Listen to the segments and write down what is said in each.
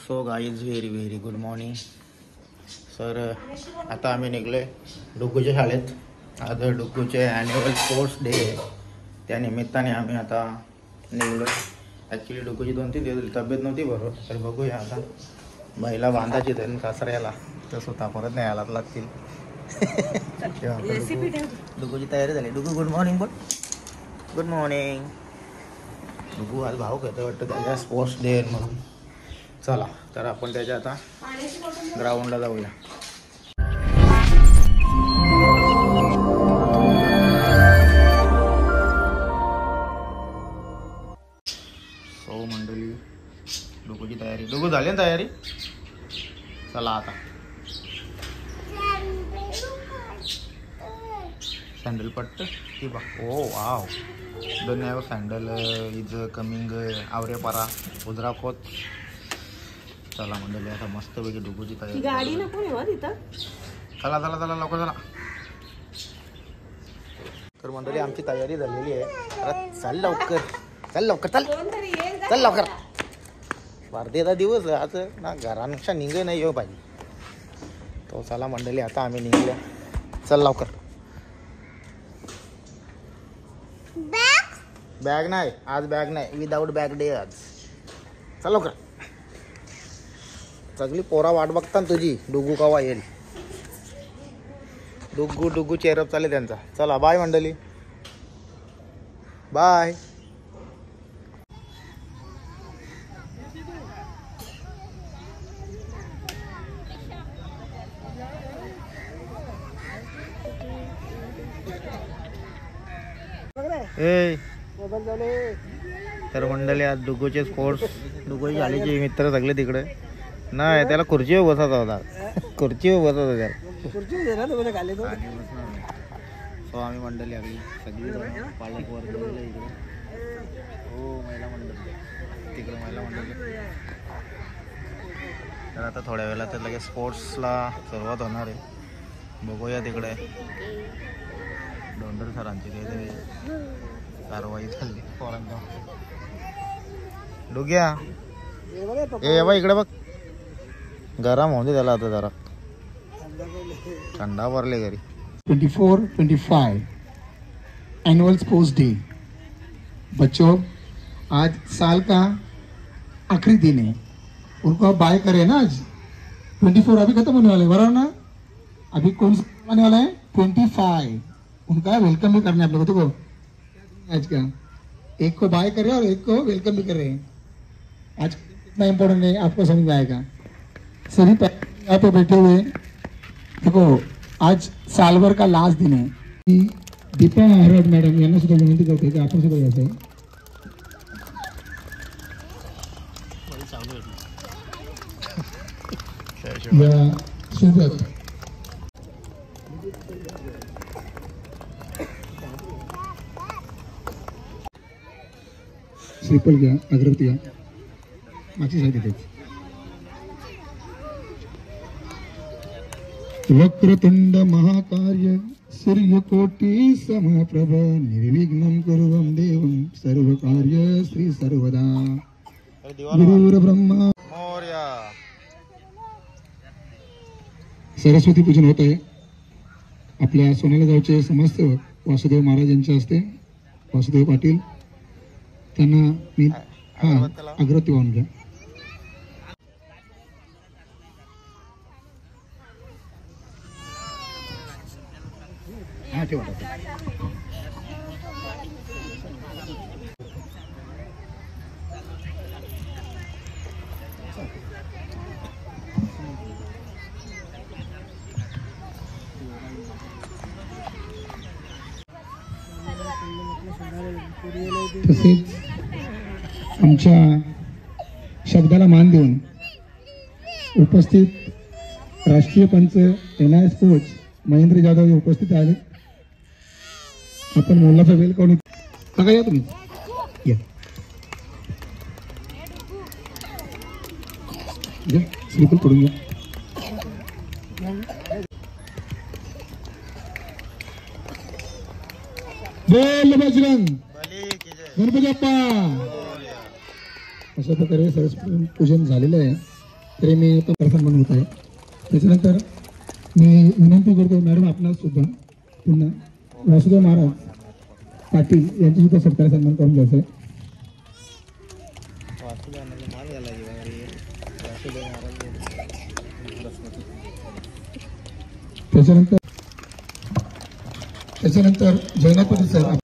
So guys very very good morning sir. आता आम्ही निघलो आहे डुग्गूच्या शाळेत. आज डुग्गूचे ॲन्युअल स्पोर्ट्स डे आहे, त्या निमित्ताने आम्ही आता निघलो. ॲक्च्युली डुग्गूची 2-3 दिवस तब्येत नव्हती बरोबर, तर बघूया आता. बाईला बांधायची तरी सासऱ्याला, तर स्वतः परत नाही आलाच लागतील. डुग्गूची तयारी झाली. डुग्गू गुड मॉर्निंग बोल. Good morning. डुग्गू आज भाऊ कहतो वाटतं त्याच्या स्पोर्ट्स डे म्हणून. चला तर आपण त्याच्या आता ग्राउंडला जाऊया. सो मंडळी डुग्गूची तयारी. डुग्गू झाली ना तयारी? चला आता. सॅन्डल पट्ट की बा. Oh wow, the new sandal is coming आवरेपारा उजराकोत. चला मंडळी आता मस्तपैकी डुग्गूची तयारी. गाडी नको आहे तिथं. चला चला चला लवकर चला. तर मंडळी आमची तयारी झालेली आहे. अरे चल लवकर, चल लवकर, चल चल लवकर. स्पर्धेचा दिवस आज ना, घरांपेक्षा निघ नाही येऊ पाहिजे तो. चला मंडळी आता आम्ही निघल्या. चल लवकर. बॅग नाही आज, बॅग नाही, विदाऊट बॅग डे आज. चल लवकर. सगळी पोरा वाट बघता ना तुझी, डुग्गू कवा येईल. डुग्गू डुग्गू चेअरअप चालेल त्यांचा. चला बाय मंडळी, बाय. ए तर मंडळी आज डुग्गूचे स्पोर्ट्स, डुग्गूची शाळेचे मित्र सगळे तिकडे. नाही त्याला खुर्चीवर बसायचा होता, खुर्चीवर बसत त्याला. सो आम्ही मंडळी आली सगळी पालक वर्ग इकडे. हो महिला मंडळ तिकडे, महिला मंडळ. तर आता थोड्या वेळात तर लगेच स्पोर्ट्सला सुरुवात होणार आहे. बघूया तिकडे डोंडर सरांची काहीतरी कारवाई झाली पोरांना. डुग्या ए बा इकडे बघ. गरम होते त्याला आता जरा, ठंडा भरले घरी. 24-25 एनुअल स्पोर्ट्स डे. बच्चों आज साल का आखिरी दिन है, उनको आप बाय करें ना. आज 24 अभी खत्म होने वाले, बराबर ना. अभी कौन सा आने वाला है 25, उनका वेलकम भी करना है आप लोगों को. आज का एक को बाय कर रहे हैं और एक को वेलकम भी कर रहे हैं. आज कितना इम्पोर्टेंट है आपको समझ में आएगा. सभी यहाँ पे बैठे हुए देखो, आज सालभर का लास्ट दिन है. दीपा आराड मॅडम यांना सुद्धा विनंती करते की आपण सुद्धा यायचं. या सोबत श्रीफल घ्या, अगरबत्ती घ्या, मागची साईड येते. वक्रतुंड महाकार्य सूर्यकोटि समप्रभ निर्विघ्नं कुर्वं देवं सर्वकार्य श्री सर्वदा. गुरुर् ब्रह्मा मोरया. सरस्वती पूजन होत आहे आपल्या सोनाला गावचे समाजसेवक वासुदेव महाराज यांच्या हस्ते. वासुदेव पाटील त्यांना मी अगरबत्ती वाहून घ्या. हा ठेवा. तसेच आमच्या शब्दाला मान देऊन उपस्थित राष्ट्रीय पंच NIS कोच महेंद्र जाधव हे उपस्थित आले. आपण मोलाचा वेल करून बघा. या तुम्ही या. श्रीफल पडून घ्या. बोल बजरंग गणपती बाप्पा. अशा प्रकारे सरस्वती पूजन झालेलं आहे. तरी मी तो सन्मान होत आहे. त्याच्यानंतर मी विनंती करतो मॅडम आपणास सुद्धा पुन्हा वासुदेव महाराज पाटील यांची सुद्धा सत्कार सन्मान करून घ्यायचं आहे. त्याच्यानंतर जैनापती साहेब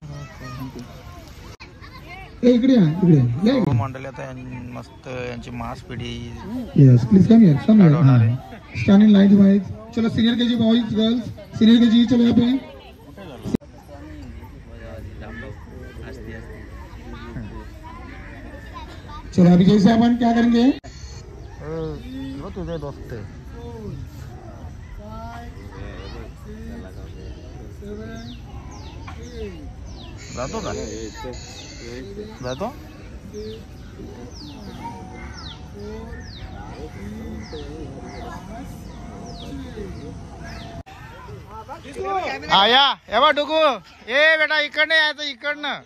इकडे या मंडळी आता मस्त यांची मास पिढी yes please come here stand in line device. चलो senior KG boys girls senior KG चलो यहाँ पे. चलो अभी जैसे अपन क्या करेंगे तुझे दोस्त जातो का जातो आया हे बा डुगू ए बेटा इकडनं यायचं इकडनं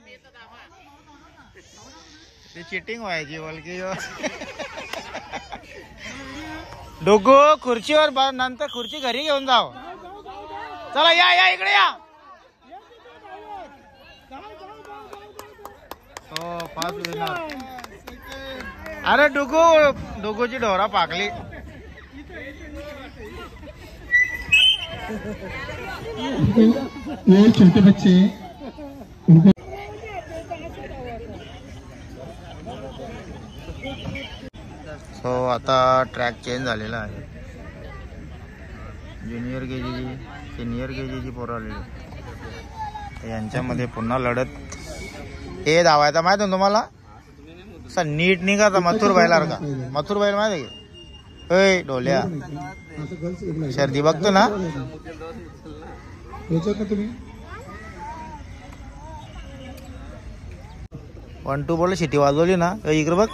ते चिटिंग व्हायची बोल की डुगू खुर्चीवर नंतर खुर्ची घरी घेऊन जाव. चला या इकडे या. हो 5 विनर. अरे डुगूची ढोरा पाकली. ये छोटे बच्चे उनको सो आता ट्रॅक चेंज झालेला आहे. ज्युनियर केजी सिनियर केजीची पोरं आलेली यांच्यामध्ये पुन्हा लढत. हे धावायचा माहित आहे तुम्हाला असा नीट निघाचा मथुर बैलार का मथुर बैल माहिती आहे का ढोल्या शर्दी बघतो ना तुम्ही 1-2 बोल शिटी वाजवली ना इकडे बघ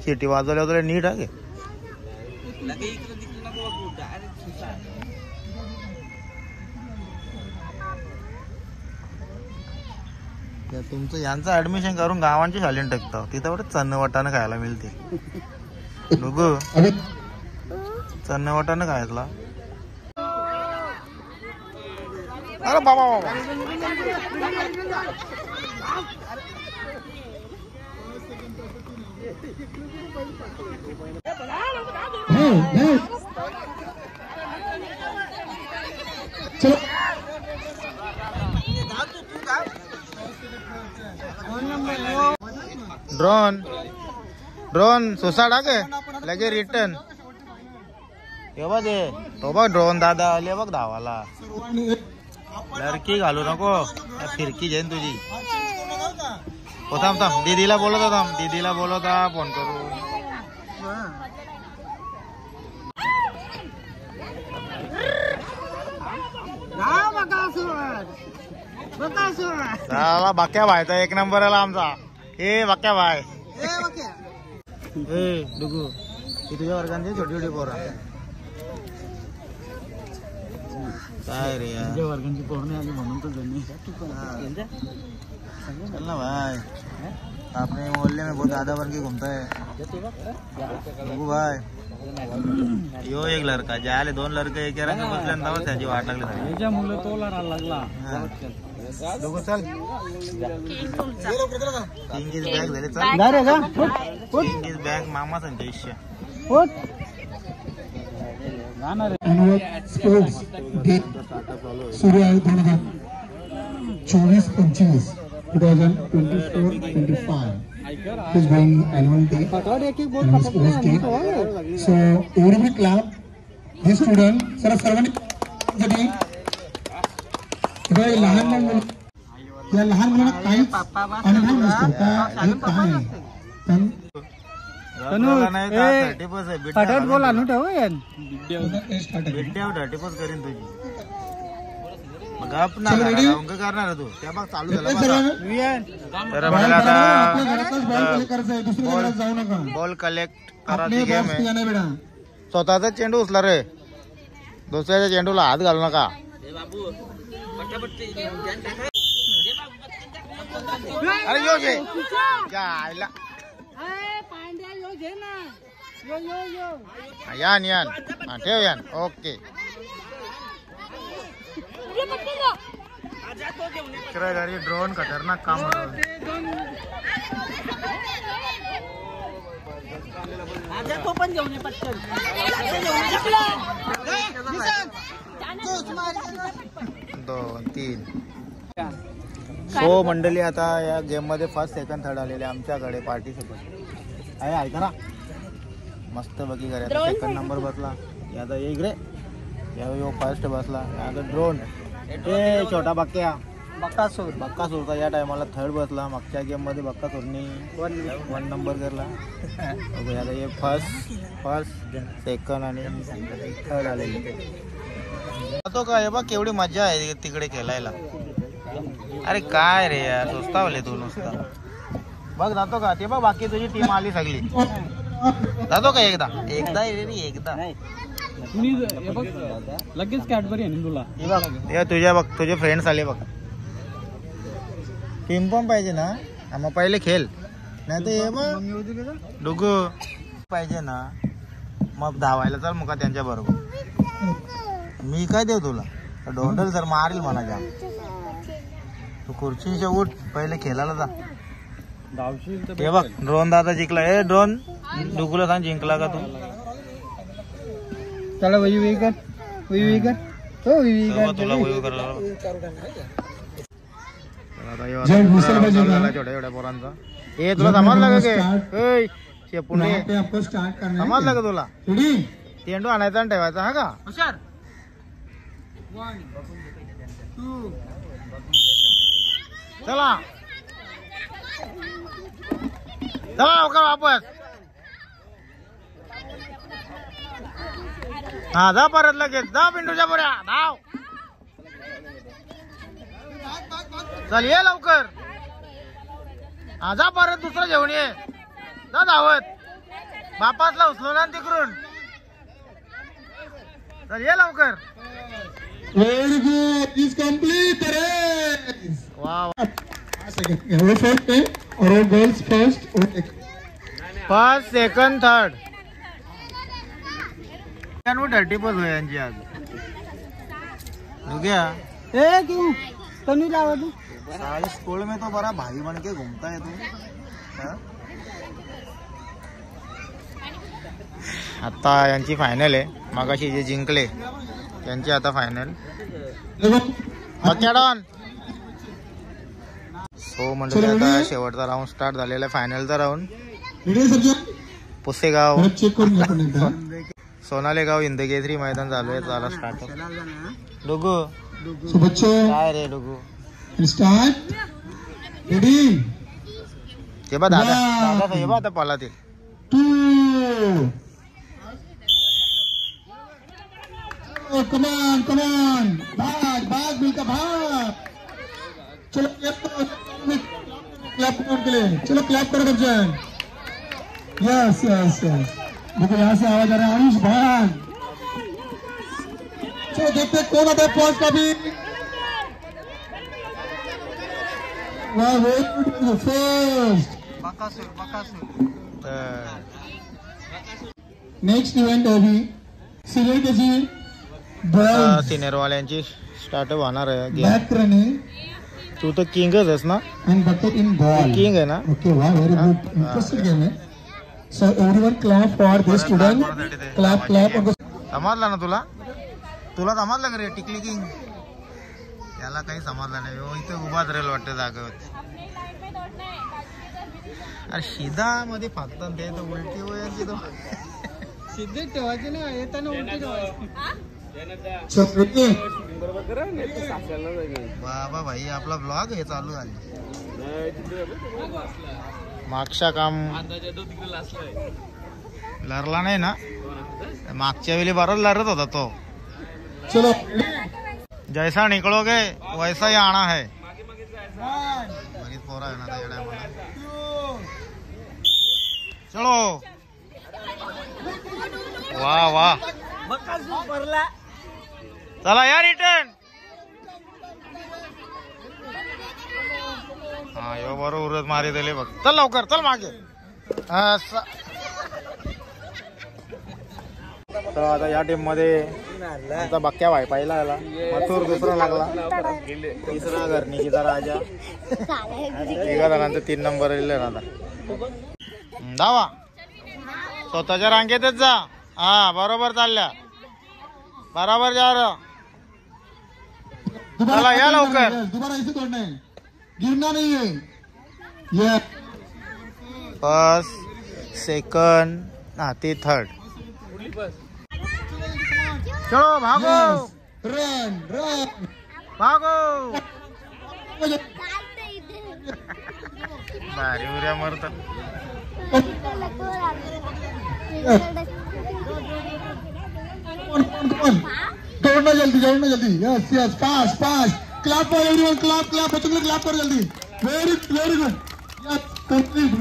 शिटी वाजवल्या नीट आहे. तुमचं यांचं ऍडमिशन करून गावांची शाळेत टाकतो तिथं बरं चन्न वाटाणं खायला मिळते. नुगू चन्न वाटाणं खायला. अरे बाबा ड्रोन सुसाडा के लगे रिटर्न. हे बघ तो बघ ड्रोन दादा आले बघ धावाला. लडकी घालू नको फिरकी जाईन तुझी. हो थांब दीदीला बोलवता फोन करू. चला बाक्या भायचा 1 नंबर आला आमचा. हे बाक्या भाई डुगू ही तुझ्या वर्गांची छोटी छोटी पोरं काय रे तुझ्या वर्गांची पोरं नाही आली म्हणून तो चल ना भाई आपने मोहल्ले में बहुत ज्यादा वर्गी घूमता है डुगू भाई. यो एक लड़का जायले 2 लड़के एक रंग बसल्यानंतर त्याची वाट लागली त्याच्यामुळे तो लागला. डुगू चल किंगीज बॅग झाले चल किंगीज बॅग मामा संजय इश्य स्पोर्ट्स डे सुरू आहे 2024-25 2024-25 is going annual day and sports day. So every club this student सर्वांनी लहान मुलं या लहान मुलांना काहीच अनुभव नसतो का हे काय पण फटाफट बोला नु ठेव करीन तुझी मग आपण अंक करणार तू त्या मग चालू झाला. बॉल कलेक्ट करायची गेम आहे. स्वतःचा चेंडू उचला रे दुसऱ्याच्या चेंडूला हात घालू नका. अरे यो जे यान यान हा ठेव यान ओके घरी ड्रोन खतरनाक काम होतं तो पण घेऊन ये पटकन 2 3 सो मंडळी आता या गेम मध्ये फर्स्ट सेकंड थर्ड आलेले आमच्याकडे पार्टिसिपेंट आहे ऐका ना मस्त बघी करे आता सेकंड नंबर बसला याचा एक रे या फर्स्ट बसला आता ड्रोन ए छोटा बक्क्या बक्कासूरचा या टायमाला थर्ड बसला मागच्या गेम मध्ये बक्कासूरनी 1 नंबर करला आता हे फर्स्ट सेकंड आणि थर्ड आलेले जातो का हे बघ केवढी मजा आहे तिकडे खेळायला अरे काय रे यार सुस्तावले तू नुसता बघ जातो का ते बघ बाकी तुझी टीम आली सगळी जातो का एकदा एकदा लगेच कॅडबरी आहे तुला हे बघ हे तुझे फ्रेंड्स आले बघ टीम पण पाहिजे ना मग पहिले खेळ नाही तर हे बघ डुगू पाहिजे ना मग धावायला चल मग त्यांच्या बरोबर मी काय देऊ तुला डोंडल सर मारेल म्हणा जा तू खुर्चीच्या उठ पहिले खेळायला जा हे बघ ड्रोन दादा जिंकला ए ड्रोन डुगूला सांग जिंकला का तू चला वही कर तुला वही करायला छोट्या छोट्या पोरांचा ए तुला समजलं का के पुणे समजलं का तुला तेंडू आणायचा आणि ठेवायचा हा का चला लवकर वापस हा जा परत लगेच जा पिंटूच्या पुऱ्या धाव चल ये लवकर हा जा परत दुसरं घेऊन ये जा धावत बापासला उचलो ना तिकडून चल ये लवकर Very good. Is complete the race. Wow Who first name? Or all girls first? Okay. First second third 30 पर हुए यांची आज हो गया ए क्यों तनु लावा तू सारे स्कूल में तो बड़ा भाई बन के घूमता है तू हाँ? आता यांची फायनल आहे मगाशी जे जिंकले त्यांची आता फायनल डॉन सो म्हणजे आता शेवटचा राऊंड स्टार्ट झालेला आहे फायनलचा राऊंड पुसेगाव चेक करून घ्या पण एकदा. सोनालेगाव इंदकेसरी मैदान चालू आहे झाला स्टार्ट डुगू So बच्चों काय रे डुगू start. Ready? हे बा दादा दादा हे बा आता पळातील 2. Oh, come on. भाग मिलकर भाग. चलो क्लैप करो के लिए. चलो क्लैप करो बच्चन. यस. देखो यहाँ से आवाज आ रहा है आयुष भाग. चलो देखते कौन आता है फर्स्ट का भी. वाह very good first. Next event अभी सिनियर के जी बॉयज सिनियर वाल्यांची स्टार्ट होणार आहे बैक रनिंग तू तर किंगच आहेस ना and bucket in ball. King आहे ना Okay, wow, very good. Interesting game. So everyone clap for this student. Clap. समजला ना तुला समजलं का रे टिकली किंग याला काही समजलं नाही हो इथे उभाच राहील वाटतं जागेवर अरे शिदा मध्ये फाकतात ते तर उलटी वयांची तो सिद्धे ठेवायचे ना येताना उलटी ठेवायची So ready? बाबा भाई आपला ब्लॉग हे चालू झाले मागच्या काम लरला नाही ना मागच्या वेळी बराच लढत होता तो चलो जैसा निकलोगे वैसा ही आना है बरीच पोरा आहे ना त्या टायमाला चलो वाह चला या रिटर्न हा यो बरोबर उरत मारी दिले बघ चल लवकर चल मागे तर आता या टीम मध्ये आमचा बक्क्या भाई पहिला आला, मथुर दुसरा लागला, तिसरा घरणीचा राजा, तिघा जणांचा 3 नंबर दिले ना आता. धावा स्वतःच्या रांगेतच जा. हा बरोबर चालल्या, बरोबर जा रहा. चला या लवकर. दोबारा इसे तोड़ना है, गिरना नहीं है. ये फर्स्ट सेकंड हा ते थर्ड. चलो भागो रन रन. भागो. भारी उड्या मारतात. दौड़ना जल्दी, दौड़ना जल्दी. Yes yes, pass pass. Clap for everyone, clap clap. बच्चों के लिए क्लैप करो जल्दी. Very very good. Yes complete.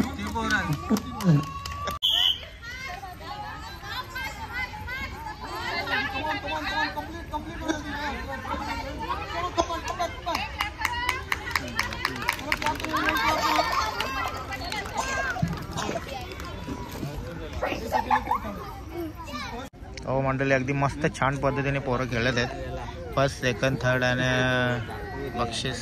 हो मंडळी, अगदी मस्त छान पद्धतीने पोरं खेळत आहेत. फर्स्ट सेकंड थर्ड आणि बक्षीस.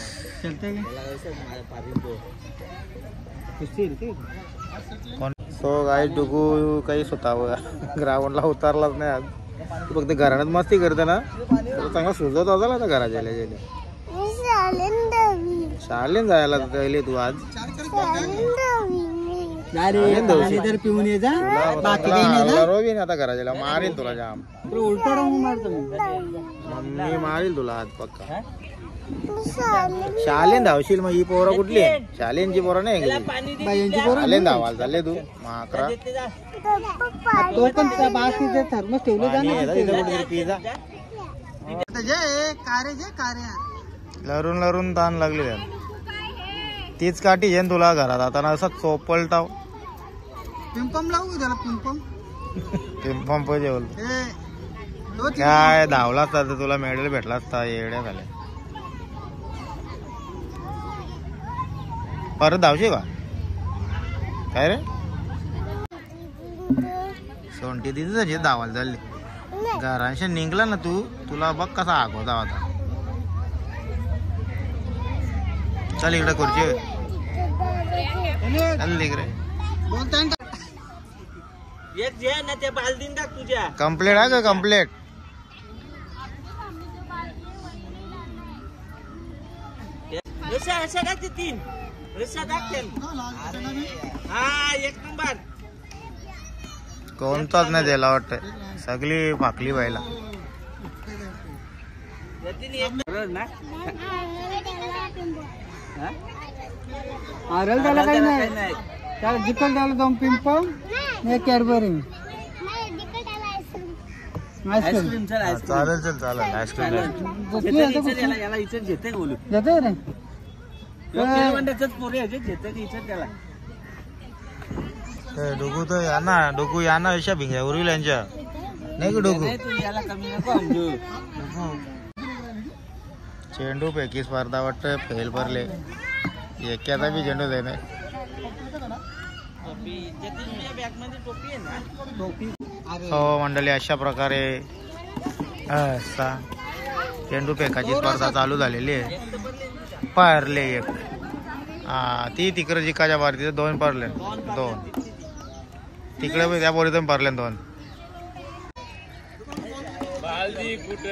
सो गाय डुगू काही स्वतः ग्राउंडला उतरलाच नाही आज. तू फक्त घरात मस्ती करते ना, चांगला सुचत असेल आता घराच्या गेले. शाळेत जायला गेले तू आज. पिऊन ये जा. रोबीन आता घराच्या मारील तुला जाम. उलटा राहून मारतो मम्मी मारील तुला आज पक्का. शालेन धावशील मग. ही पोरं कुठली आहे? शालेनची पोरं नाही, शालेन धावायला चालले तू. माकरा तो पण थर्मस ठेवले पिझ्झा लरून लरून ताण लागले. तीच काठी येईन तुला घरात आता असं चोपलटाव. पिंपम लावू त्याला. पिंपम पिंपम पाहिजे काय धावला असता तर तुला मेडल भेटला असता. येड्या झाल्या. परत धावशी का काय रे? सोंटी तिथे धावायला चालली. घरांशी निघला ना तू, तुला बघ कसा आगोदा होता. चल इकडे खुर्ची चल इकडे. कंप्लेट आहे का? कंप्लेट कोणताच नाही द्यायला वाटत. सगळी फाकली व्हायला. आरल त्याला काही नाही. त्याला जिकल त्याला 2 पिंपम एक कॅडबरी आईस्क्रीम. चालेल चल चालेल. आईस्क्रीम जाते रे. डुगू तर या ना. डुगू या ना. अशा भिंग्या उरविल यांच्या नाही का डुगू? चेंडू पैकी स्पर्धा वाटतं फेल भरले. एकाचा बी चेंडू दे नाही. हो मंडळी, अशा प्रकारे चेंडू फेकाची स्पर्धा चालू झालेली आहे. पारले एक. ती तिकडे जिकाच्या बार तिथे 2 पारले. 2 तिकडे त्या बोरीतून पारले 2.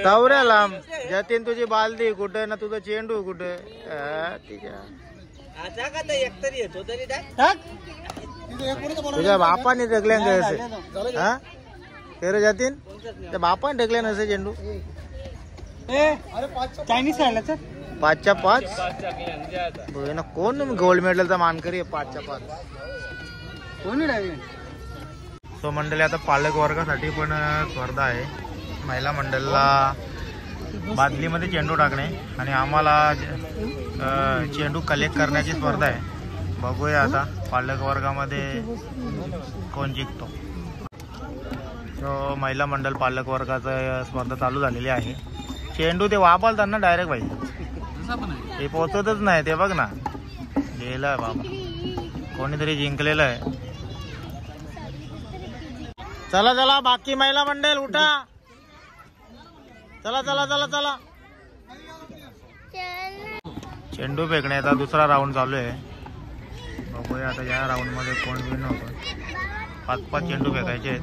तावऱ्या लांब. जतीन तुझी बालदी कुठे ना तुझा चेंडू कुठे? तुझ्या बापाने ढकल्या असे. हा ते रे जतीन, त्या बापाने ढकल्या नसे चेंडू. चायनीज खायला सर. 5च्या 5 ना. कोण गोल्ड मेडलचा मानकरी आहे? 5च्या 5 कोणी राहिले? सो मंडळी, आता पालक वर्गासाठी पण स्पर्धा आहे. महिला मंडळला बादलीमध्ये चेंडू टाकणे आणि आम्हाला चेंडू कलेक्ट करण्याची स्पर्धा आहे. बघूया आता पालक वर्गामध्ये कोण जिंकतो. सो महिला मंडळ पालक वर्गाचं स्पर्धा चालू झालेली आहे. चेंडू ते वापरतात ना डायरेक्ट भाई. ते पोचतच नाही. ते बघ ना, गेलं बाबा. कोणीतरी जिंकलेलं आहे. चला चला बाकी महिला मंडळ उठा. चला चला चला चला. चेंडू फेकण्याचा दुसरा राऊंड चालू आहे. बघूया आता या राऊंड मध्ये कोण विन होतो. 5-5 चेंडू फेकायचे आहेत.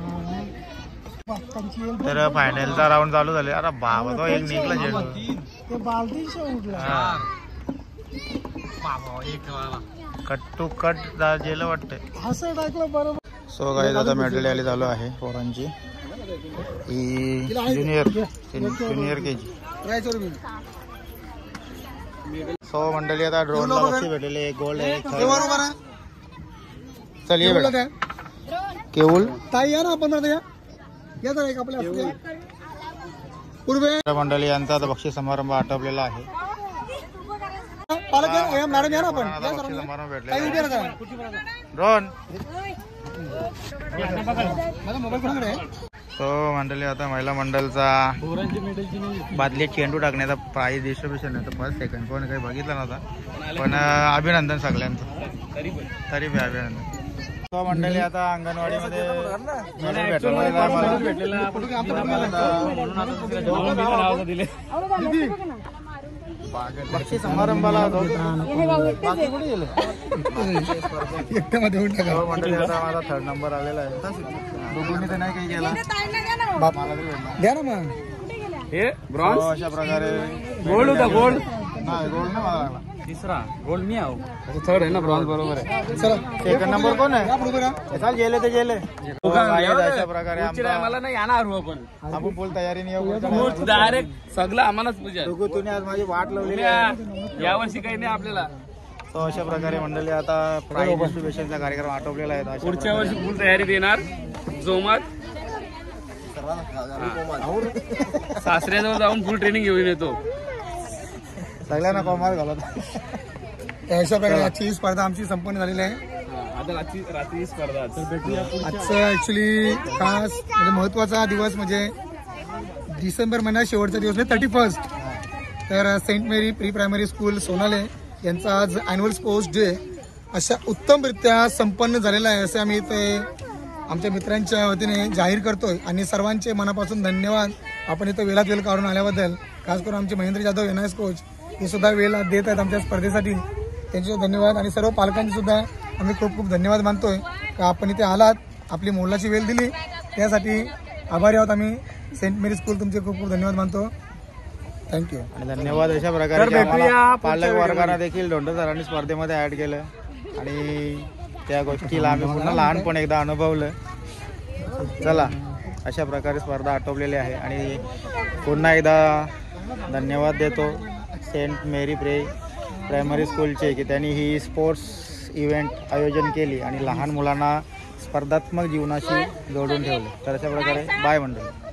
तर फायनलचा राऊंड चालू झाले. अरे बाबा तो एक निघला चेंडू. कट टू कट गेलं वाटतंय. सो गाईज आता मेडल रॅली चालू आहे पोरांची. ही ज्युनियर के जी. सो मंडळी आता ड्रोनला बक्षीस भेटलेले. एक गोल्ड आहे. चल ये बेटा केवल ताई या ना आपण या जरा एक आपल्या पूर्वे मंडळी यांचा आता बक्षीस समारंभ आटोपलेला आहे. पालक या मॅडम या ना आपण बक्षीस समारंभ भेटलेला ड्रोन. माझा मोबाईल कोणाकडे आहे? सो मंडळी आता महिला मंडळचा बादली चेंडू टाकण्याचा प्राईज डिस्ट्रीब्युशन आहे. फर्स्ट सेकंड कोण काही बघितलं नव्हता पण अभिनंदन सगळ्यांचं. तरी अभिनंदन. सो मंडळी आता अंगणवाडीमध्ये बक्षीस समारंभाला बाकी कुठे गेले. मंडळी आता माझा 3rd नंबर आलेला आहे. दोघांनी तर नाही काही केला. द्या ना मग. अशा प्रकारे गोल्ड होता. गोल्ड नाही गोल्ड नाही मला लागला. तिसरा गोल्ड मी आहो. 3rd आहे ना. ब्रॉन्झ बरोबर आहे. चला 2nd नंबर कोण आहे. चाल गेले ते गेले. अशा प्रकारे मला नाही येणार आपण फुल तयारीने येऊ. डायरेक्ट सगळं आम्हालाच पूजा. तुम्ही आज माझी वाट लावलेली आहे. यावर्षी काही नाही आपल्याला. तो अशा प्रकारे मंडळी आता प्राईज डिस्ट्रीब्युशनचा कार्यक्रम आटोपलेला आहे. पुढच्या वर्षी फुल तयारी देणार. जोमात सासऱ्याजवळ जाऊन फुल ट्रेनिंग घेऊन येतो. सगळ्यांना कॉमार घालत. अशा प्रकारे आजची स्पर्धा आमची संपन्न झालेली आहे. आता रात्री स्पर्धा. आजचं ऍक्च्युली खास म्हणजे महत्वाचा दिवस म्हणजे डिसेंबर महिन्यात शेवटचा दिवस म्हणजे 31st. तर सेंट मेरी प्री प्रायमरी स्कूल सोनाले यांचा आज अॅन्युअल स्पोर्ट्स डे अशा उत्तमरित्या संपन्न झालेला आहे असे आम्ही ते आमच्या मित्रांच्या वतीने जाहीर करतोय. आणि सर्वांचे मनापासून धन्यवाद. आपण इथं वेळात वेळ काढून आल्याबद्दल. खास करून आमचे महेंद्र जाधव NIS कोच हे सुद्धा वेळ देत आहेत आमच्या स्पर्धेसाठी. त्यांचे धन्यवाद. आणि सर्व पालकांचे सुद्धा आम्ही खूप खूप धन्यवाद मानतोय का आपण इथे आलात, आपली मोलाची वेळ दिली, त्यासाठी आभारी आहोत आम्ही. सेंट मेरी स्कूल तुमचे खूप खूप धन्यवाद मानतो. थँक्यू आणि धन्यवाद. अशा प्रकारे पालक वर्गांना देखील धोंडे सरांनी स्पर्धेमध्ये ऍड केलं आणि त्या गोष्टीला आम्ही पुन्हा लहानपण एकदा अनुभवलं. चला अशा प्रकारे स्पर्धा आटोपलेली आहे आणि पुन्हा एकदा धन्यवाद देतो सेंट मेरी प्रायमरी स्कूलचे की त्यांनी ही स्पोर्ट्स इव्हेंट आयोजन केली आणि लहान मुलांना स्पर्धात्मक जीवनाशी जोडून ठेवले. तर अशा प्रकारे बाय मंडळी.